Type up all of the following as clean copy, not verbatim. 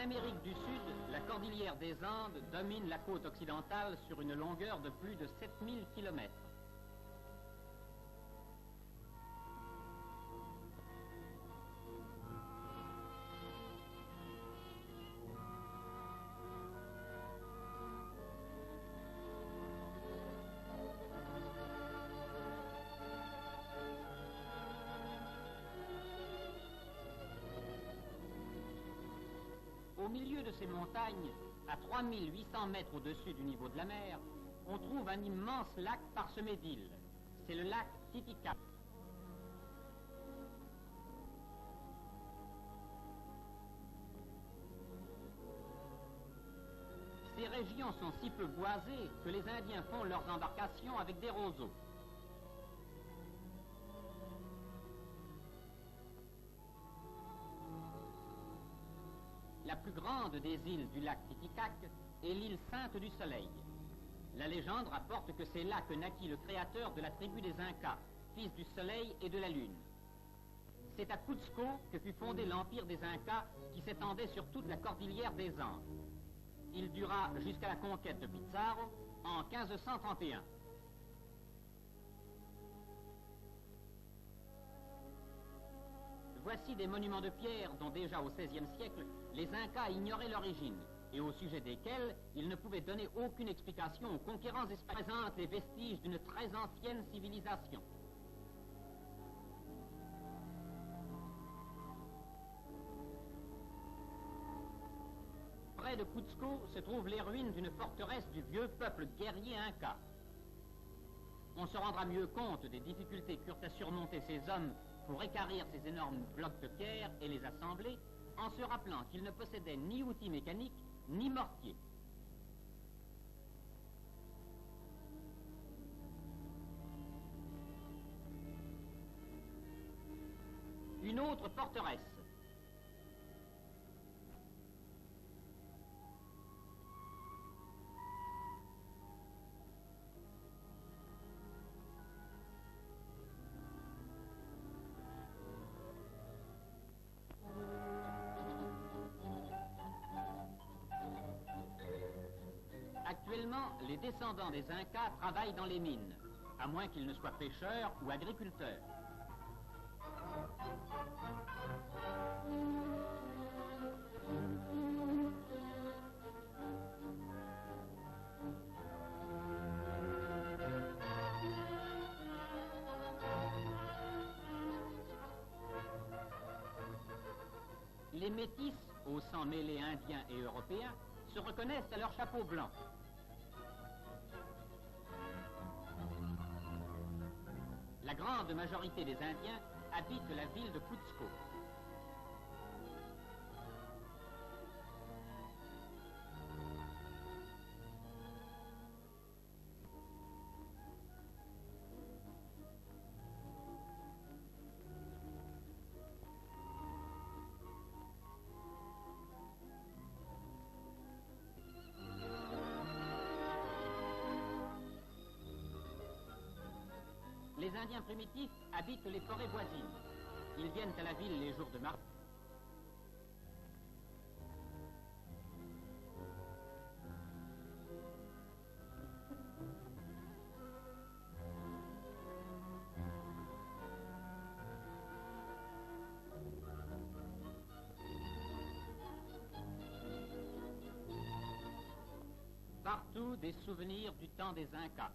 Amérique du Sud, la cordillère des Andes domine la côte occidentale sur une longueur de plus de 7000 km. Au milieu de ces montagnes, à 3800 mètres au-dessus du niveau de la mer, on trouve un immense lac parsemé d'îles. C'est le lac Titicaca. Ces régions sont si peu boisées que les Indiens font leurs embarcations avec des roseaux. La plus grande des îles du lac Titicaca est l'île Sainte du Soleil. La légende rapporte que c'est là que naquit le créateur de la tribu des Incas, fils du Soleil et de la Lune. C'est à Cuzco que fut fondé l'empire des Incas qui s'étendait sur toute la cordillère des Andes. Il dura jusqu'à la conquête de Pizarro en 1531. Voici des monuments de pierre dont déjà au XVIe siècle, les Incas ignoraient l'origine et au sujet desquels ils ne pouvaient donner aucune explication aux conquérants espagnols. Présentent les vestiges d'une très ancienne civilisation. Près de Cuzco se trouvent les ruines d'une forteresse du vieux peuple guerrier Inca. On se rendra mieux compte des difficultés qu'eurent à surmonter ces hommes pour équarrir ces énormes blocs de pierre et les assembler, en se rappelant qu'ils ne possédaient ni outils mécaniques, ni mortier. Une autre forteresse. Actuellement, les descendants des Incas travaillent dans les mines, à moins qu'ils ne soient pêcheurs ou agriculteurs. Les métis, au sang mêlé indien et européen, se reconnaissent à leur chapeau blanc. La grande majorité des Indiens habitent la ville de Cuzco. Les Indiens primitifs habitent les forêts voisines. Ils viennent à la ville les jours de marché. Partout des souvenirs du temps des Incas.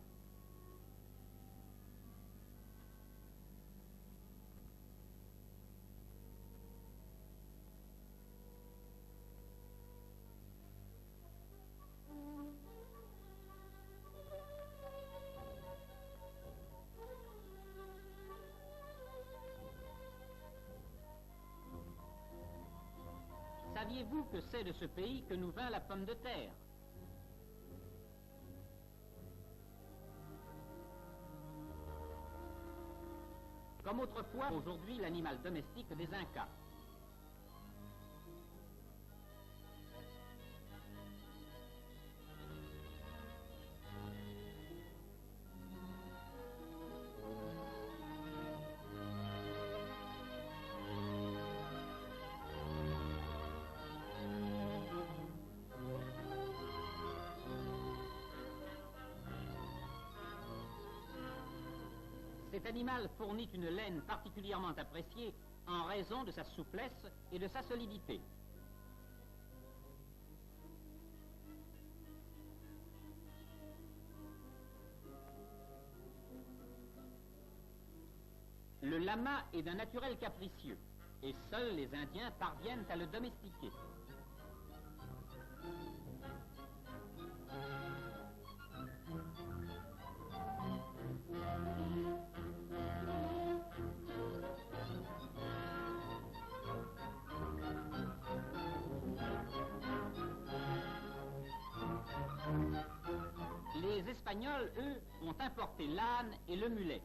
Saviez-vous que c'est de ce pays que nous vint la pomme de terre? Comme autrefois, aujourd'hui l'animal domestique des Incas. Cet animal fournit une laine particulièrement appréciée en raison de sa souplesse et de sa solidité. Le lama est d'un naturel capricieux, et seuls les Indiens parviennent à le domestiquer. Les Espagnols, eux, ont importé l'âne et le mulet.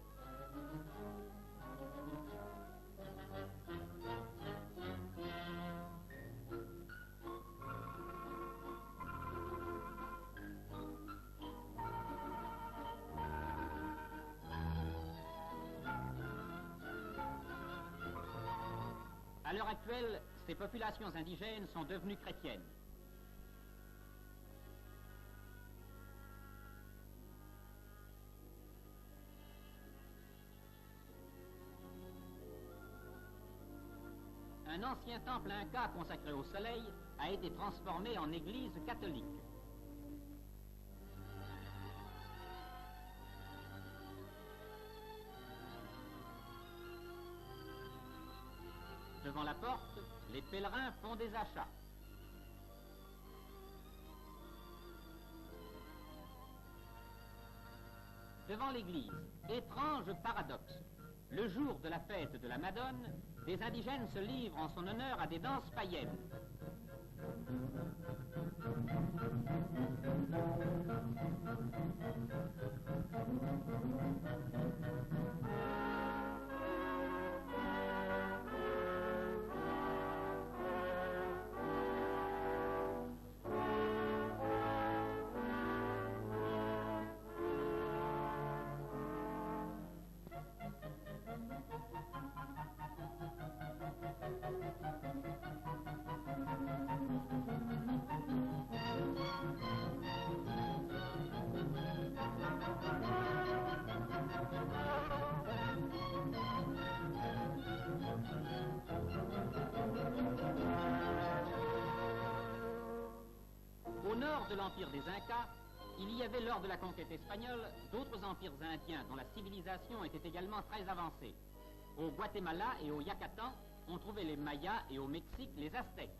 À l'heure actuelle, ces populations indigènes sont devenues chrétiennes. Un ancien temple inca consacré au soleil a été transformé en église catholique. Devant la porte, les pèlerins font des achats. Devant l'église, étrange paradoxe. Le jour de la fête de la Madone, des indigènes se livrent en son honneur à des danses païennes. Au nord de l'empire des Incas, il y avait lors de la conquête espagnole d'autres empires indiens dont la civilisation était également très avancée. Au Guatemala et au Yucatan, on trouvait les Mayas et au Mexique les Aztèques.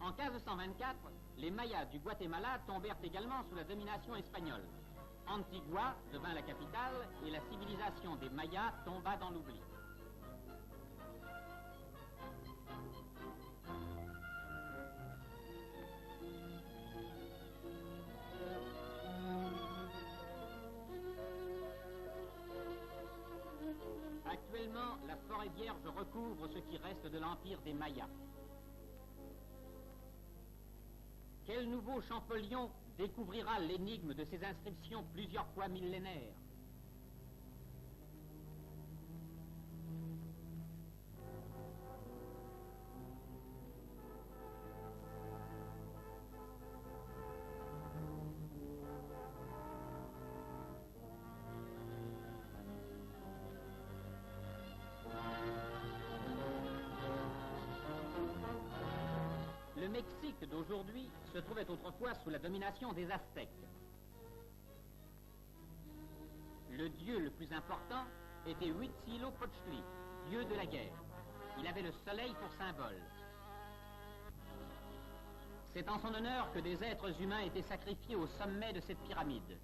En 1524, les Mayas du Guatemala tombèrent également sous la domination espagnole. Antigua devint la capitale et la civilisation des Mayas tomba dans l'oubli. Actuellement, la forêt vierge recouvre ce qui reste de l'empire des Mayas. Quel nouveau Champollion découvrira l'énigme de ces inscriptions plusieurs fois millénaires? Le Mexique d'aujourd'hui se trouvait autrefois sous la domination des Aztèques. Le dieu le plus important était Huitzilopochtli, dieu de la guerre. Il avait le soleil pour symbole. C'est en son honneur que des êtres humains étaient sacrifiés au sommet de cette pyramide.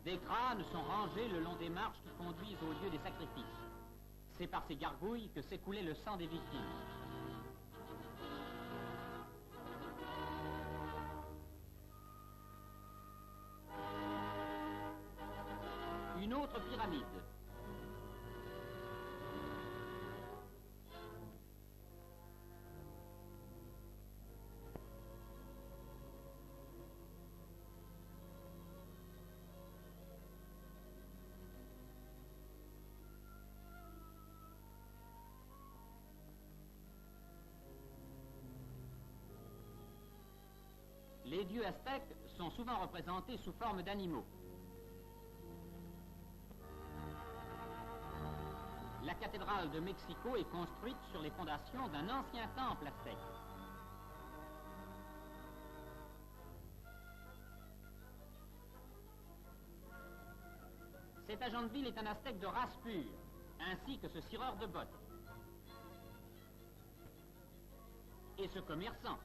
Des crânes sont rangés le long des marches qui conduisent au lieu des sacrifices. C'est par ces gargouilles que s'écoulait le sang des victimes. Une autre pyramide. Les dieux aztèques sont souvent représentés sous forme d'animaux. La cathédrale de Mexico est construite sur les fondations d'un ancien temple aztèque. Cet agent de ville est un aztèque de race pure, ainsi que ce cireur de bottes. Et ce commerçant.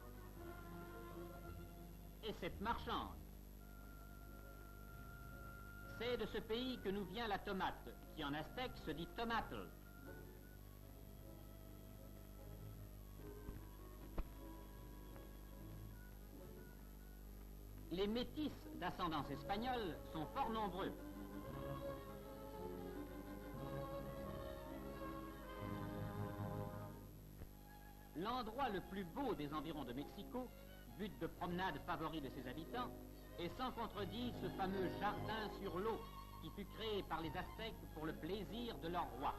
Et cette marchande. C'est de ce pays que nous vient la tomate, qui en aztèque se dit tomatl. Les métis d'ascendance espagnole sont fort nombreux. L'endroit le plus beau des environs de Mexico, but de promenade favori de ses habitants, est sans contredit ce fameux jardin sur l'eau qui fut créé par les Aztèques pour le plaisir de leur roi.